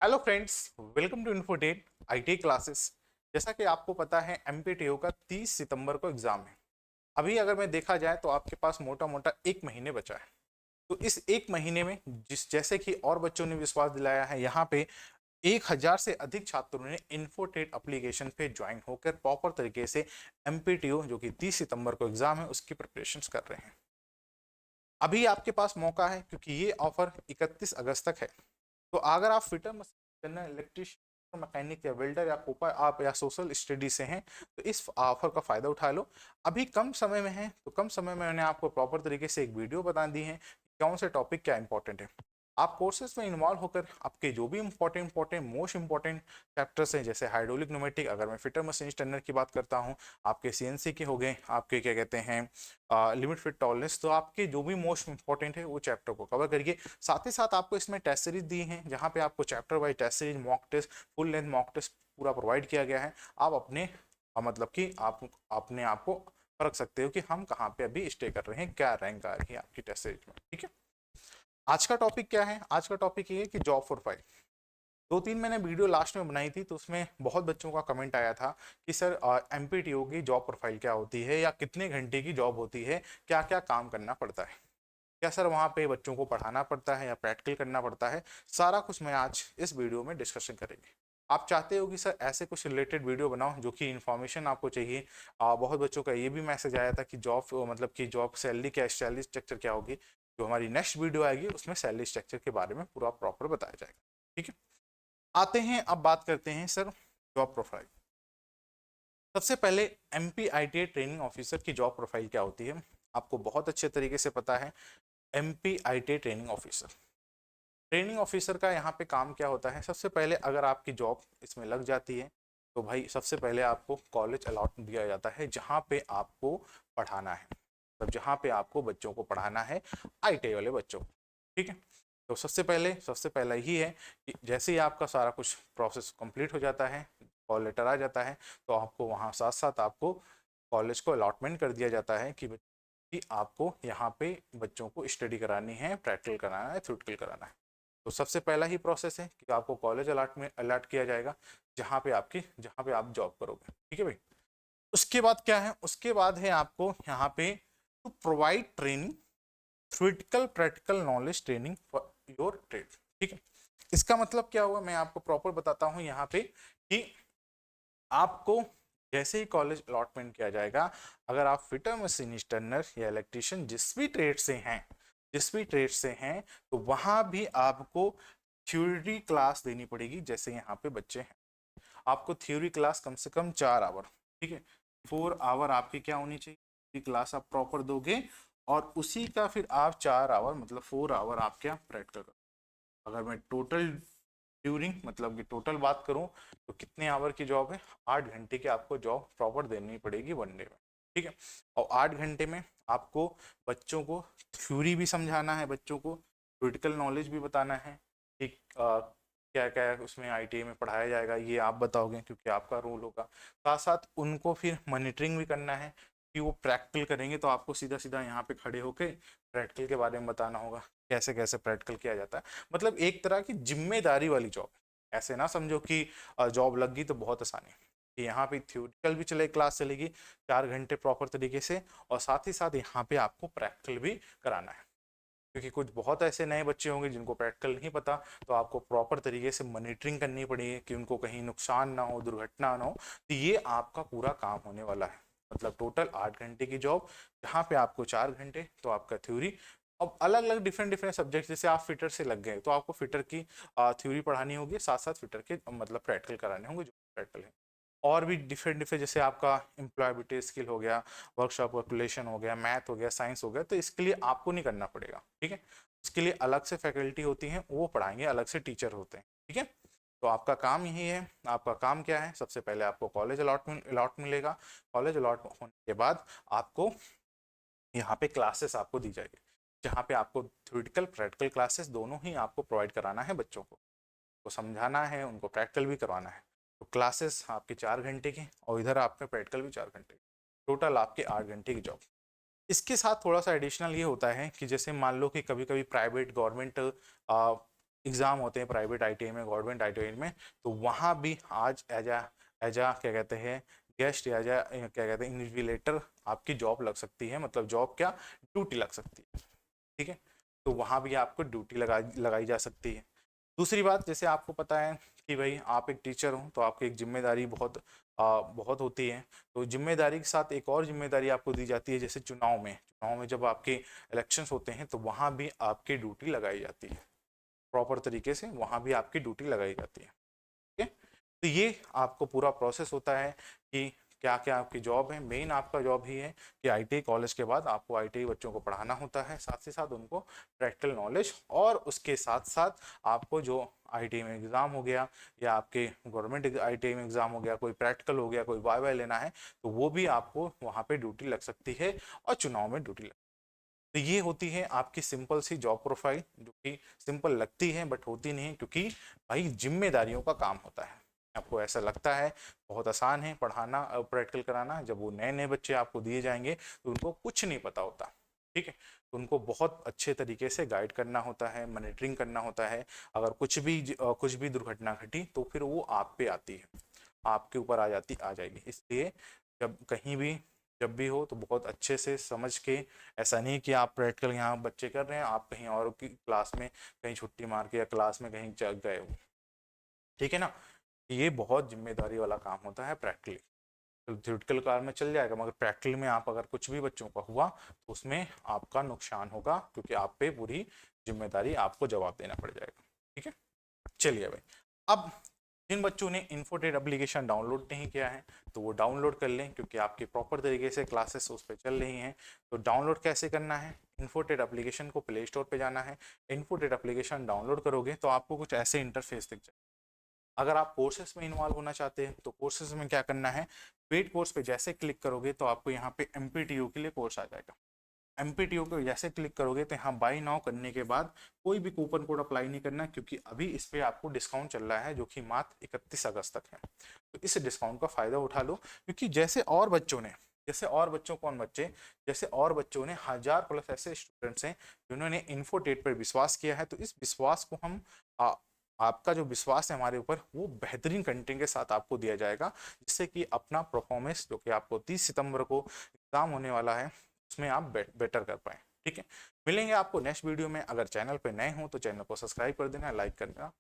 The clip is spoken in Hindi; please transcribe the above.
Hello friends, welcome to Infotech IT classes. जैसा कि आपको पता है एमपीटीओ का 30 सितंबर को एग्जाम है। अभी अगर मैं देखा जाए तो आपके पास मोटा मोटा एक महीने बचा है। तो इस एक महीने में जिस जैसे कि और बच्चों ने विश्वास दिलाया है, यहाँ पे 1000 से अधिक छात्रों ने इन्फोटेक एप्लीकेशन पे ज्वाइन होकर प्रॉपर तरीके से एमपीटीओ जो कि 30 सितंबर को एग्जाम है उसकी प्रिपरेशंस कर रहे हैं। अभी आपके पास मौका है क्योंकि ये ऑफर 31 अगस्त तक है। तो अगर आप फिटर मशीन इलेक्ट्रिशियन मैकेनिक या वेल्डर या कोपा आप या सोशल स्टडी से हैं तो इस ऑफर का फायदा उठा लो। अभी कम समय में है तो कम समय में मैंने आपको प्रॉपर तरीके से एक वीडियो बता दी है कि कौन से टॉपिक क्या इंपॉर्टेंट है। आप कोर्सेज में इन्वॉल्व होकर आपके जो भी इंपॉर्टेंट मोस्ट इंपॉर्टेंट चैप्टर्स हैं, जैसे हाइड्रोलिक न्यूमेटिक, अगर मैं फिटर मशीन स्टैंडर्ड की बात करता हूँ, आपके सीएनसी के हो गए, आपके क्या कहते हैं लिमिट फिट टॉलरेंस, तो आपके जो भी मोस्ट इंपॉर्टेंट है वो चैप्टर को कवर करिए। साथ ही साथ आपको इसमें टेस्ट सीरीज दी हैं जहाँ पे आपको chapter wise test series, mock test, full length mock test पूरा प्रोवाइड किया गया है। आप अपने मतलब कि आप अपने आप को परख सकते हो कि हम कहाँ पे अभी स्टे कर रहे हैं, क्या रैंक आ रही है आपकी टेस्ट सीरीज में। ठीक है, आज का टॉपिक क्या है? आज का टॉपिक ये है कि जॉब प्रोफाइल। दो तीन मैंने वीडियो लास्ट में बनाई थी तो उसमें बहुत बच्चों का कमेंट आया था कि सर एमपीटीओ की जॉब प्रोफाइल क्या होती है या कितने घंटे की जॉब होती है, क्या क्या काम करना पड़ता है, क्या सर वहाँ पे बच्चों को पढ़ाना पड़ता है या प्रैक्टिकल करना पड़ता है। सारा कुछ मैं आज इस वीडियो में डिस्कशन करेंगे। आप चाहते हो कि सर ऐसे कुछ रिलेटेड वीडियो बनाओ जो कि इन्फॉर्मेशन आपको चाहिए। बहुत बच्चों का ये भी मैसेज आया था कि जॉब मतलब कि जॉब सैलरी क्या, सैलरी स्ट्रक्चर क्या होगी। जो हमारी नेक्स्ट वीडियो आएगी उसमें सैलरी स्ट्रक्चर के बारे में पूरा प्रॉपर बताया जाएगा। ठीक है, आते हैं अब बात करते हैं सर जॉब प्रोफाइल। सबसे पहले एमपीआईटी ट्रेनिंग ऑफिसर की जॉब प्रोफाइल क्या होती है, आपको बहुत अच्छे तरीके से पता है। एमपीआईटी ट्रेनिंग ऑफिसर, ट्रेनिंग ऑफिसर का यहाँ पे काम क्या होता है? सबसे पहले अगर आपकी जॉब इसमें लग जाती है तो भाई सबसे पहले आपको कॉलेज अलॉट दिया जाता है जहाँ पे आपको पढ़ाना है, मतलब जहाँ पे आपको बच्चों को पढ़ाना है, आईटी वाले बच्चों को। ठीक है, तो सबसे पहला ही है कि जैसे ही आपका सारा कुछ प्रोसेस कंप्लीट हो जाता है, कॉल लेटर आ जाता है, तो आपको वहाँ साथ साथ आपको कॉलेज को अलॉटमेंट कर दिया जाता है कि आपको यहाँ पे बच्चों को स्टडी करानी है, प्रैक्टिकल कराना है, थ्योरेटिकल कराना है। तो सबसे पहला ही प्रोसेस है कि आपको कॉलेज अलॉट किया जाएगा जहाँ पे आप जॉब करोगे। ठीक है भाई, उसके बाद क्या है? उसके बाद है आपको यहाँ पे to provide training, theoretical practical knowledge training for your trade. ठीक है, इसका मतलब क्या हुआ मैं आपको प्रॉपर बताता हूँ यहाँ पे कि आपको जैसे ही कॉलेज अलॉटमेंट किया जाएगा, अगर आप फिटर मशीनिस्ट टर्नर या इलेक्ट्रिशियन जिस भी ट्रेड से हैं तो वहां भी आपको थ्योरी क्लास देनी पड़ेगी। जैसे यहाँ पे बच्चे हैं, आपको थ्योरी क्लास कम से कम 4 आवर, ठीक है, 4 आवर आपकी क्या होनी चाहिए, क्लास आप प्रॉपर दोगे और उसी का फिर आप 4 आवर मतलब 4 आवर आप क्या प्रैक्टिकल करो। अगर मैं टोटल ड्यूरिंग मतलब कि टोटल बात करूं तो कितने आवर की जॉब है? 8 घंटे की आपको जॉब प्रॉपर देनी पड़ेगी वन डे में। ठीक है, और 8 घंटे में आपको बच्चों को थ्योरी भी समझाना है, बच्चों को क्रिटिकल नॉलेज भी बताना है कि क्या क्या उसमें आईटीआई में पढ़ाया जाएगा, ये आप बताओगे क्योंकि आपका रोल होगा। साथ साथ उनको फिर मॉनिटरिंग भी करना है कि वो प्रैक्टिकल करेंगे तो आपको सीधा सीधा यहाँ पे खड़े होके प्रैक्टिकल के बारे में बताना होगा, कैसे कैसे प्रैक्टिकल किया जाता है। मतलब एक तरह की जिम्मेदारी वाली जॉब है। ऐसे ना समझो कि जॉब लग गई तो बहुत आसानी है कि यहाँ पे थ्योरिटिकल भी चले, क्लास चलेगी 4 घंटे प्रॉपर तरीके से, और साथ ही साथ यहाँ पे आपको प्रैक्टिकल भी कराना है क्योंकि कुछ बहुत ऐसे नए बच्चे होंगे जिनको प्रैक्टिकल नहीं पता। तो आपको प्रॉपर तरीके से मॉनिटरिंग करनी पड़ेगी कि उनको कहीं नुकसान ना हो, दुर्घटना ना हो। तो ये आपका पूरा काम होने वाला है। मतलब टोटल 8 घंटे की जॉब जहाँ पे आपको 4 घंटे तो आपका थ्योरी। अब अलग अलग डिफरेंट डिफरेंट सब्जेक्ट, जैसे आप फिटर से लग गए तो आपको फिटर की थ्योरी पढ़ानी होगी, साथ साथ फिटर के मतलब प्रैक्टिकल कराने होंगे जो प्रैक्टिकल है। और भी डिफरेंट डिफरेंट, जैसे आपका एम्प्लॉयबिलिटी स्किल हो गया, वर्कशॉप कैलकुलेशन हो गया, मैथ हो गया, साइंस हो गया, तो इसके लिए आपको नहीं करना पड़ेगा। ठीक है, इसके लिए अलग से फैकल्टी होती हैं, वो पढ़ाएंगे, अलग से टीचर होते हैं। ठीक है, तो आपका काम यही है। आपका काम क्या है? सबसे पहले आपको कॉलेज अलॉट मिलेगा। कॉलेज अलॉट होने के बाद आपको यहाँ पे क्लासेस आपको दी जाएगी जहाँ पे आपको थ्योरेटिकल प्रैक्टिकल क्लासेस दोनों ही आपको प्रोवाइड कराना है, बच्चों को समझाना है, उनको प्रैक्टिकल भी करवाना है। तो क्लासेस आपकी 4 घंटे की और इधर आपका प्रैक्टिकल भी 4 घंटे, टोटल आपके 8 घंटे की जॉब। इसके साथ थोड़ा सा एडिशनल ये होता है कि जैसे मान लो कि कभी कभी प्राइवेट गवर्नमेंट एग्ज़ाम होते हैं प्राइवेट आईटीआई में, गवर्नमेंट आईटीआई में, तो वहाँ भी आज एज आ क्या कहते हैं गेस्ट या क्या कहते हैं इन्विजिलेटर आपकी जॉब लग सकती है, मतलब जॉब क्या, ड्यूटी लग सकती है। ठीक है, तो वहाँ भी आपको ड्यूटी लगाई जा सकती है। दूसरी बात, जैसे आपको पता है कि भाई आप एक टीचर हो तो आपकी एक जिम्मेदारी बहुत होती है। तो जिम्मेदारी के साथ एक और जिम्मेदारी आपको दी जाती है, जैसे चुनाव में जब आपके इलेक्शंस होते हैं तो वहाँ भी आपकी ड्यूटी लगाई जाती है, प्रॉपर तरीके से वहाँ भी आपकी ड्यूटी लगाई जाती है। ठीक है, तो ये आपको पूरा प्रोसेस होता है कि क्या क्या आपकी जॉब है। मेन आपका जॉब ही है कि आईटीआई कॉलेज के बाद आपको आईटीआई बच्चों को पढ़ाना होता है, साथ ही साथ उनको प्रैक्टिकल नॉलेज, और उसके साथ साथ आपको जो आईटीआई में एग्ज़ाम हो गया या आपके गवर्नमेंट आईटीआई में एग्ज़ाम हो गया, कोई प्रैक्टिकल हो गया, कोई वाई लेना है, तो वो भी आपको वहाँ पे ड्यूटी लग सकती है और चुनाव में ड्यूटी लग। तो ये होती है आपकी सिंपल सी जॉब प्रोफाइल, जो कि सिंपल लगती है बट होती नहीं है, क्योंकि भाई जिम्मेदारियों का काम होता है। आपको ऐसा लगता है बहुत आसान है पढ़ाना, प्रैक्टिकल कराना, जब वो नए नए बच्चे आपको दिए जाएंगे तो उनको कुछ नहीं पता होता। ठीक है, तो उनको बहुत अच्छे तरीके से गाइड करना होता है, मॉनिटरिंग करना होता है। अगर कुछ भी दुर्घटना घटी तो फिर वो आप पे आती है, आपके ऊपर आ जाएगी। इसलिए जब कहीं भी जब भी हो तो बहुत अच्छे से समझ के, ऐसा नहीं कि आप प्रैक्टिकल यहाँ बच्चे कर रहे हैं, आप कहीं और की क्लास में कहीं छुट्टी मार के या क्लास में कहीं चल गए हो। ठीक है ना, ये बहुत जिम्मेदारी वाला काम होता है प्रैक्टिकली। तो थ्योरेटिकल कार में चल जाएगा, मगर प्रैक्टिकल में आप अगर कुछ भी बच्चों का हुआ तो उसमें आपका नुकसान होगा, क्योंकि आप पे पूरी जिम्मेदारी, आपको जवाब देना पड़ जाएगा। ठीक है, चलिए भाई, अब जिन बच्चों ने इन्फोटेड एप्लीकेशन डाउनलोड नहीं किया है तो वो डाउनलोड कर लें, क्योंकि आपकी प्रॉपर तरीके से क्लासेस उस पर चल रही हैं। तो डाउनलोड कैसे करना है, इन्फोटेड एप्लीकेशन को प्ले स्टोर पे जाना है। इन्फोटेड एप्लीकेशन डाउनलोड करोगे तो आपको कुछ ऐसे इंटरफेस दिख जाए। अगर आप कोर्सेज में इन्वॉल्व होना चाहते हैं तो कोर्सेज में क्या करना है, पेड कोर्स पे जैसे क्लिक करोगे तो आपको यहाँ पे एमपीटीयू के लिए कोर्स आ जाएगा। एमपीटीओ को जैसे क्लिक करोगे तो यहाँ बाई नाउ करने के बाद कोई भी कूपन कोड अप्लाई नहीं करना, क्योंकि अभी इस पे आपको डिस्काउंट चल रहा है जो कि मात्र 31 अगस्त तक है। तो इस डिस्काउंट का फायदा उठा लो, क्योंकि जैसे और बच्चों ने 1000+ ऐसे स्टूडेंट्स हैं जिन्होंने इन्फोटेट पर विश्वास किया है। तो इस विश्वास को हम आ, आपका जो विश्वास है हमारे ऊपर, वो बेहतरीन कंटेंट के साथ आपको दिया जाएगा, जिससे कि अपना परफॉर्मेंस जो कि आपको 30 सितंबर को एग्जाम होने वाला है उसमें आप बेटर कर पाए। ठीक है, मिलेंगे आपको नेक्स्ट वीडियो में। अगर चैनल पे नए हो तो चैनल को सब्सक्राइब कर देना, लाइक करना।